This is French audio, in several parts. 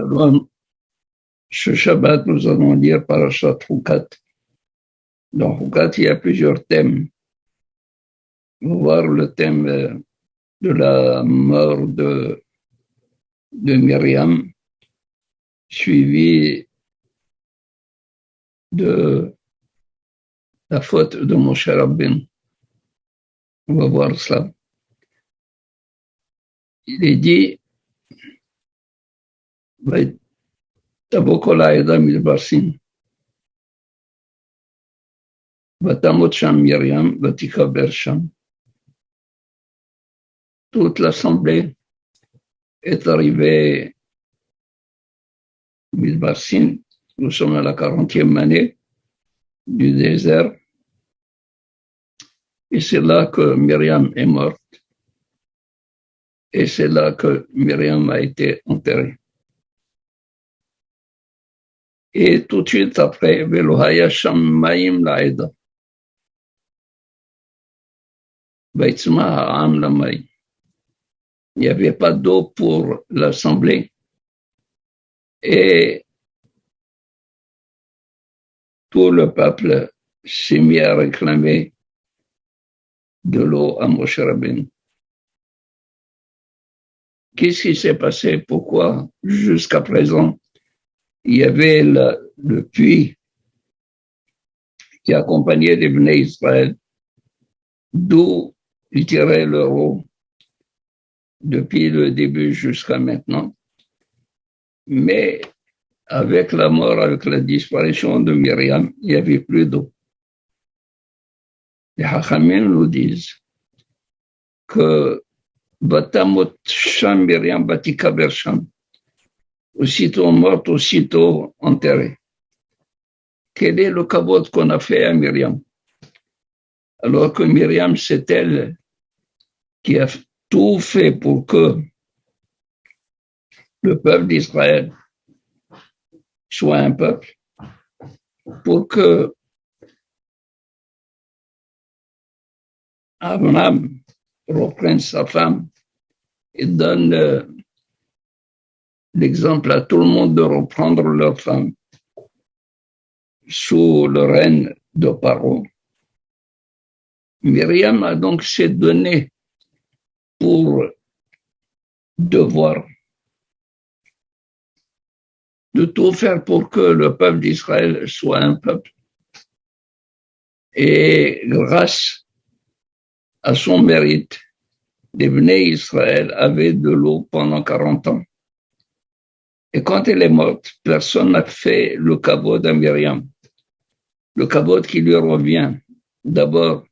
Alors, ce Shabbat, nous allons lire Parashat Chukat. Dans Chukat, il y a plusieurs thèmes. On va voir le thème de la mort de Myriam, suivi de la faute de Moshe Rabbeinu. On va voir cela. Il est dit, תבוא כל העדה מדברסים, ותמות שם מרים ותיקבר שם. Toute l'assemblée est arrivée Midbarsin. Nous sommes à la 40e année du désert. Et c'est là que Myriam est morte. Et c'est là que Myriam a été enterrée. Et tout de suite après, Velohaya Shammayim Laïda. Vaitzma Ha'am Lamay. Il n'y avait pas d'eau pour l'assemblée. Et tout le peuple s'est mis à réclamer de l'eau à Moshe Rabbeinu. Qu'est-ce qui s'est passé? Pourquoi, jusqu'à présent, il y avait le puits qui accompagnait les Bnei Israël, d'où ils tiraient leur eau depuis le début jusqu'à maintenant. Mais avec la mort, avec la disparition de Myriam, il n'y avait plus d'eau. Les Hachamim nous disent que Batamot Sham Myriam Batikaber Sham, aussitôt morte, aussitôt enterrée. Quel est le kavod qu'on a fait à Myriam? Alors que Myriam, c'est elle qui a tout fait pour que le peuple d'Israël soit un peuple, pour que Abraham reprenne sa femme et donne l'exemple à tout le monde de reprendre leur femme sous le règne de Paro. Myriam a donc s'est donné pour devoir de tout faire pour que le peuple d'Israël soit un peuple. Et grâce à son mérite, les Bnei Israël avaient de l'eau pendant 40 ans. Et quand elle est morte, personne n'a fait le kavod à Myriam. Le kavod qui lui revient, d'abord,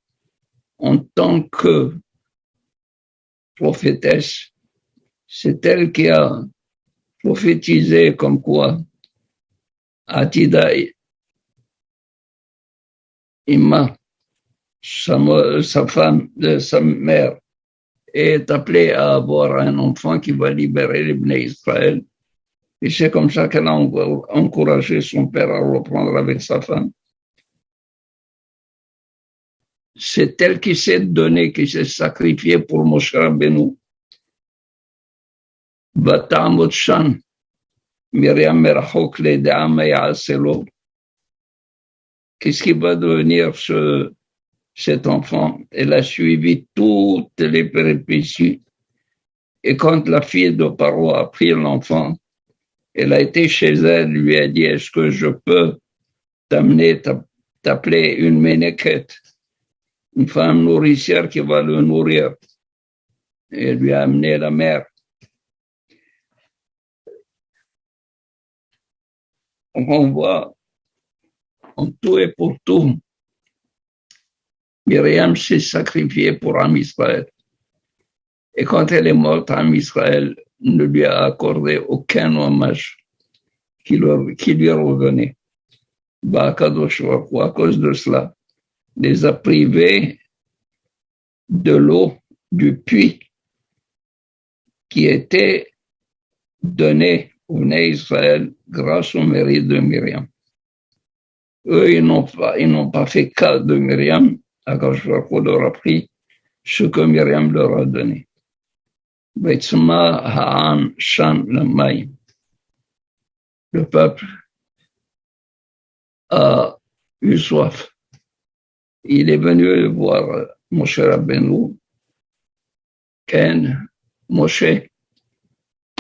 en tant que prophétesse, c'est elle qui a prophétisé comme quoi Atida Ima, sa femme, sa mère, est appelée à avoir un enfant qui va libérer les Bnei Israël. Et c'est comme ça qu'elle a encouragé son père à reprendre avec sa femme. C'est elle qui s'est donnée, qui s'est sacrifiée pour Moshe Rabbeinu. Batamot Shan, Myriam Merachok Le'De'am Ya'aselo. Qu'est-ce qui va devenir cet enfant? Elle a suivi toutes les péripéties. Et quand la fille de Paro a pris l'enfant, elle a été chez elle, lui a dit, est-ce que je peux t'appeler une ménéquette, une femme nourricière qui va le nourrir? Et elle lui a amené la mère. On voit en tout et pour tout, Myriam s'est sacrifiée pour Am Israël. Et quand elle est morte, Am Israël ne lui a accordé aucun hommage qui lui revenait. Kadosh Baruch Hu, à cause de cela, les a privés de l'eau du puits qui était donné au Bnei Israël grâce au mérite de Myriam. Eux, ils n'ont pas fait cas de Myriam. Akadosh Baruch Hu leur a pris ce que Myriam leur a donné. Vaitzma Ha'am Sham Lamayim. le peuple a eu soif. Il est venu voir Moshe Rabbeinu. Ken, Moshe,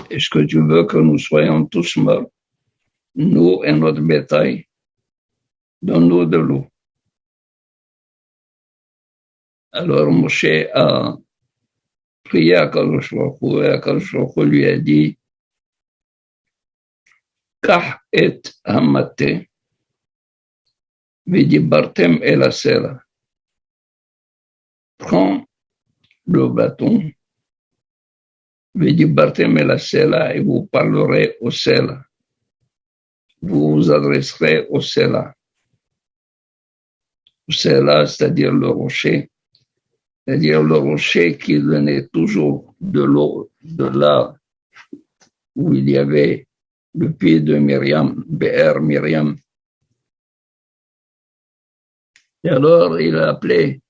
est-ce que tu veux que nous soyons tous morts, nous et notre bétail? Donne-nous de l'eau. Alors Moshe a prié à Kadosh Baruch Hu, et Kadosh Baruch Hu lui a dit, Kach et hamate, v'dibartem el asela. Prends le bâton, v'dibartem el asela, et vous parlerez au sel. Vous vous adresserez au sel. Sela, c'est-à-dire le rocher. C'est-à-dire le rocher qui venait toujours de l'eau, de là où il y avait le pied de Myriam, Be'er Myriam. Et alors il a appelé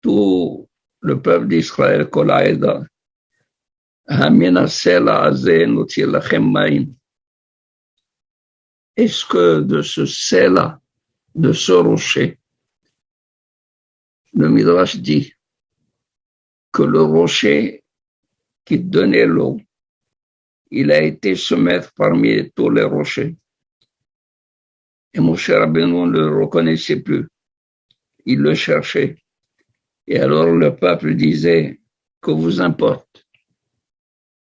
tout le peuple d'Israël, Kol Haeda, Hamina Sela Azeh Noti Lachem Maim. Est-ce que de ce Sela, de ce rocher, le Midrash dit que le rocher qui donnait l'eau, il a été se mettre parmi tous les rochers. Et Moshe Rabbeinu ne le reconnaissait plus. Il le cherchait. Et alors le peuple disait, que vous importe?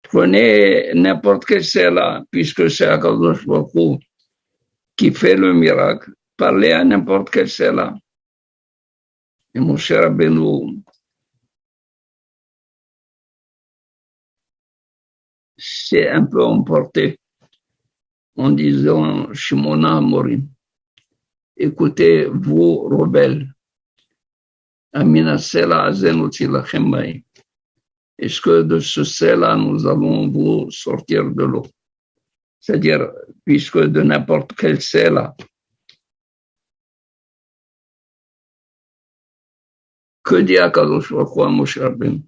Prenez n'importe quel Sela, puisque c'est Akadosh Baruch Hu qui fait le miracle. Parlez à n'importe quel Sela. Et Moshe Rabbeinu s'est un peu emporté en disant Shimona Amorim, écoutez, vous, rebelles, Amina Sela Azenoti Lachem Maim, est-ce que de ce Sela nous allons vous sortir de l'eau? C'est-à-dire, puisque de n'importe quel Sela, que dit Akadosh Baruch Hu à Moshe Rabbeinu?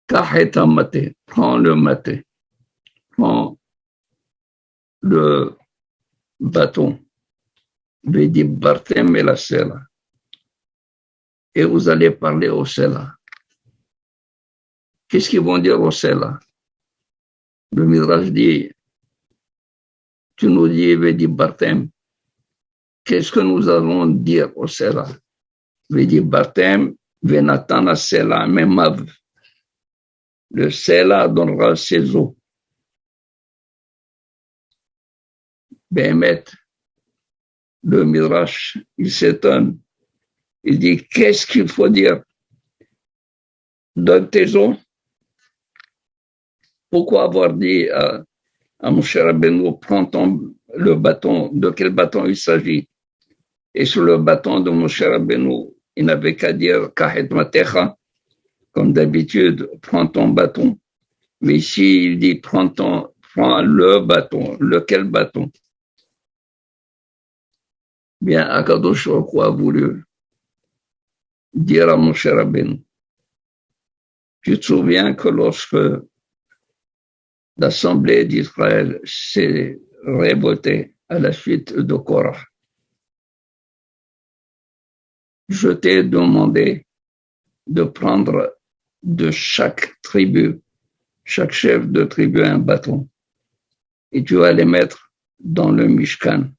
Kach et hamate, prends le maté, prends le bâton, v'dibartem el asela, et vous allez parler au Sela. Qu'est-ce qu'ils vont dire au Sela? Le Midrash dit, tu nous dis v'dibartem, qu'est-ce que nous allons dire au Sela? V'dibartem v'natan asela memav. Le Sela donnera ses eaux. Béhémet, le Midrash, il s'étonne. Il dit, qu'est-ce qu'il faut dire? Donne tes eaux. Pourquoi avoir dit à Moshe Rabbeinu, prends le bâton, de quel bâton il s'agit? Et sur le bâton de Moshe Rabbeinu, il n'avait qu'à dire, Kahet Matecha, comme d'habitude, prends ton bâton. Mais ici, il dit, prends le bâton. Lequel bâton? Bien, Akadosh Baruch Hu a voulu dire à Moshe Rabbeinu, tu te souviens que lorsque l'Assemblée d'Israël s'est révoltée à la suite de Korah, je t'ai demandé de prendre de chaque tribu, chaque chef de tribu un bâton, et tu vas les mettre dans le Mishkan.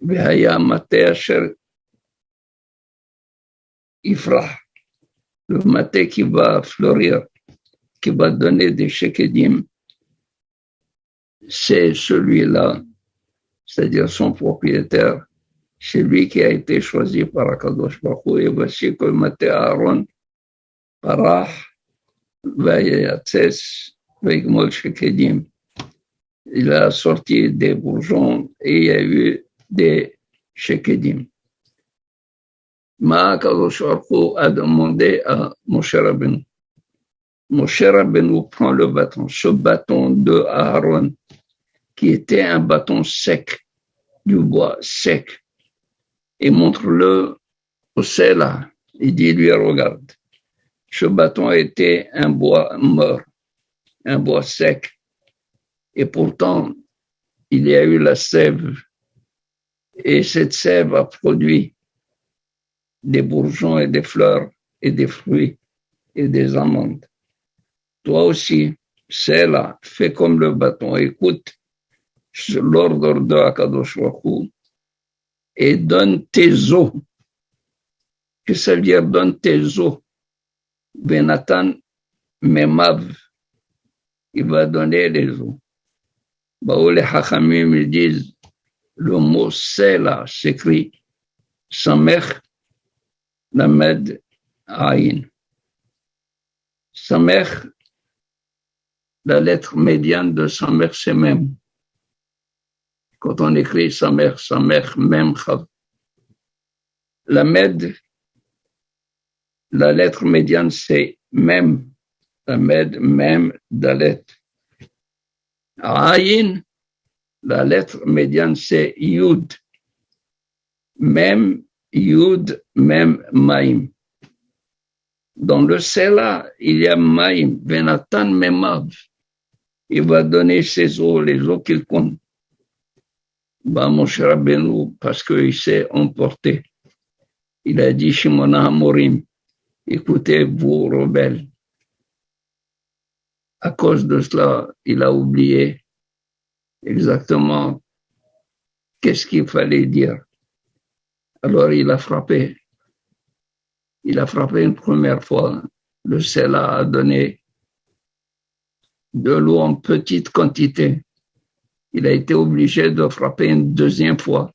V'haya maté asher ifrah, le maté qui va fleurir, qui va donner des shekedim, c'est celui-là, c'est-à-dire son propriétaire, c'est lui qui a été choisi par Akadosh Baruch Hu. Et voici que le maté Aaron, parah, vayatzes, veigmol shekedim. Il a sorti des bourgeons et il y a eu des shekedim. Ma Akadosh Baruch Hu a demandé à Moshe Rabbeinu. Moshe Rabbeinu prend le bâton, ce bâton de Aaron, qui était un bâton sec, du bois sec, et montre-le au Sela. Il dit, lui, regarde, ce bâton était un bois mort, un bois sec. Et pourtant, il y a eu la sève. Et cette sève a produit des bourgeons et des fleurs et des fruits et des amandes. Toi aussi, c'est là, fais comme le bâton, écoute l'ordre de Akadosh Baruch Hu et donne tes eaux. Que ça veut dire donne tes eaux. Benatan Memav, il va donner les eaux. Bah, les Hachamim, ils disent, le mot c'est là s'écrit Samech Lamed Aïn. Samech, la lettre médiane de Samech, c'est même. Quand on écrit Samech, Samech, Mem, Chav. Lamed, la lettre médiane, c'est même. Lamed, Mem, Dalet. Aïn, la lettre médiane, c'est Yud. Mem, Yud, Mem, Maïm. Dans le Sela, il y a Maïm, Benatan Memav. Il va donner ses eaux, les eaux qu'il compte. Bah, mon cher Rabbeinu, parce qu'il s'est emporté. Il a dit, Shimona Hamorim, écoutez, vous, rebelles. À cause de cela, il a oublié exactement qu'est-ce qu'il fallait dire. Alors, il a frappé. Il a frappé une première fois. Le Sela a donné de l'eau en petite quantité. Il a été obligé de frapper une deuxième fois.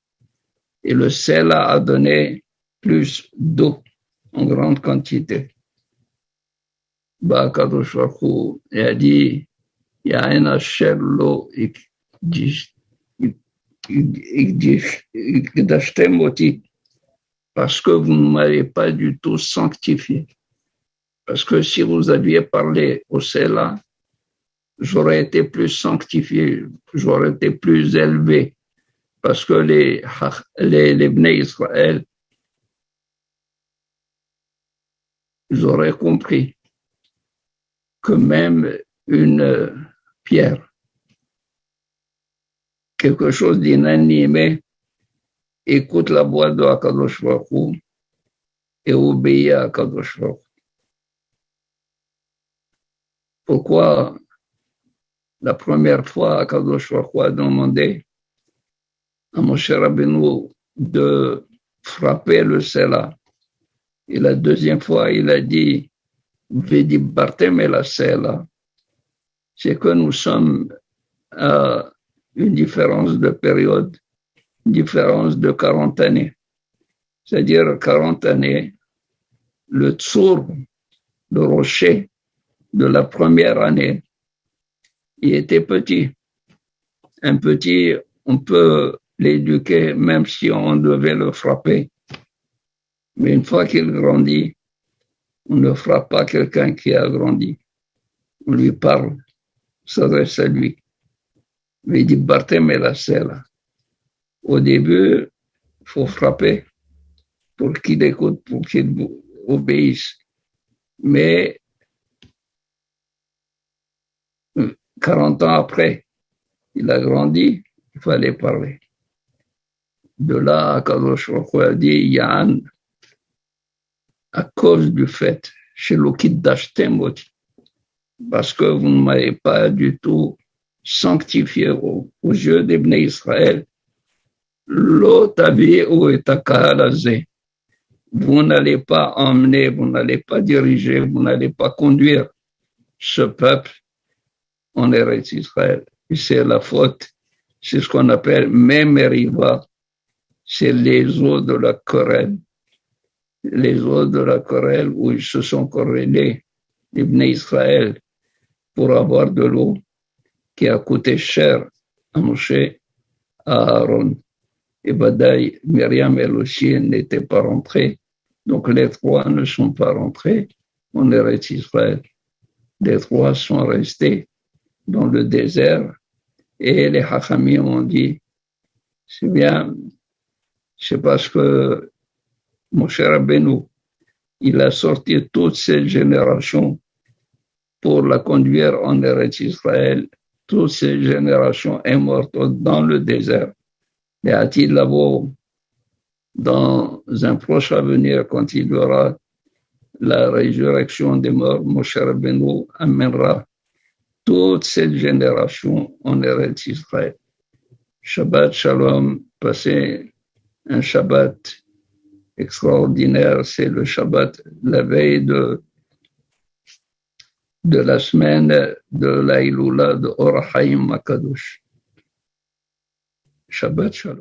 Et le Sela a donné plus d'eau en grande quantité. Bah, Kadosh Baruch Hu, il a dit, il y a un asher lo ikdashtem oti, parce que vous ne m'avez pas du tout sanctifié. Parce que si vous aviez parlé au Sela, j'aurais été plus sanctifié, j'aurais été plus élevé, parce que les Bnei Israël, ils auraient compris que même une pierre, quelque chose d'inanimé, écoute la voix de Akadosh Baruch Hu et obéit à Akadosh Baruch Hu. Pourquoi la première fois Akadosh Baruch Hu a demandé à Moshe Rabbeinu de frapper le Sela, et la deuxième fois il a dit Vedi Bartem et la Sela, c'est que nous sommes à une différence de période, une différence de 40 années. C'est-à-dire 40 années, le tsour, le rocher de la première année, il était petit. Un petit, on peut l'éduquer même si on devait le frapper. Mais une fois qu'il grandit, on ne frappe pas quelqu'un qui a grandi. On lui parle, s'adresse à lui. Mais il dit Bartem et la Sela. Au début, il faut frapper pour qu'il écoute, pour qu'il obéisse. Mais 40 ans après, il a grandi, il fallait parler. De là, Akadosh Baruch Hu a dit Yan, à cause du fait, chez l'Okid d'Ashtemot, parce que vous ne m'avez pas du tout sanctifié aux yeux des Bnei Israël, l'otavi ou etakahalazé. Vous n'allez pas emmener, vous n'allez pas diriger, vous n'allez pas conduire ce peuple en Eretz Israël. Et c'est la faute, c'est ce qu'on appelle Memeriva, c'est les eaux de la querelle. Les eaux de la querelle où ils se sont querellés, les Bnei Israël, pour avoir de l'eau qui a coûté cher à Moshe, à Aaron. Et Badaï, Myriam elle aussi n'était pas rentrée. Donc les trois ne sont pas rentrés en Eretz Israël. Les trois sont restés dans le désert et les Hachamim ont dit, c'est bien, c'est parce que Moshe Rabbeinu, il a sorti toute cette génération pour la conduire en Eretz Israël, toutes ces générations immortelles dans le désert. Et a-t-il d'abord, dans un proche avenir, quand il y aura la résurrection des morts, Moshe Rabbeinu amènera toute cette génération en Eretz Israël. Shabbat Shalom, passez un Shabbat extraordinaire, c'est le Shabbat, la veille de la semaine de la Iloula de Or HaChaim Akadosh. Shabbat Shalom.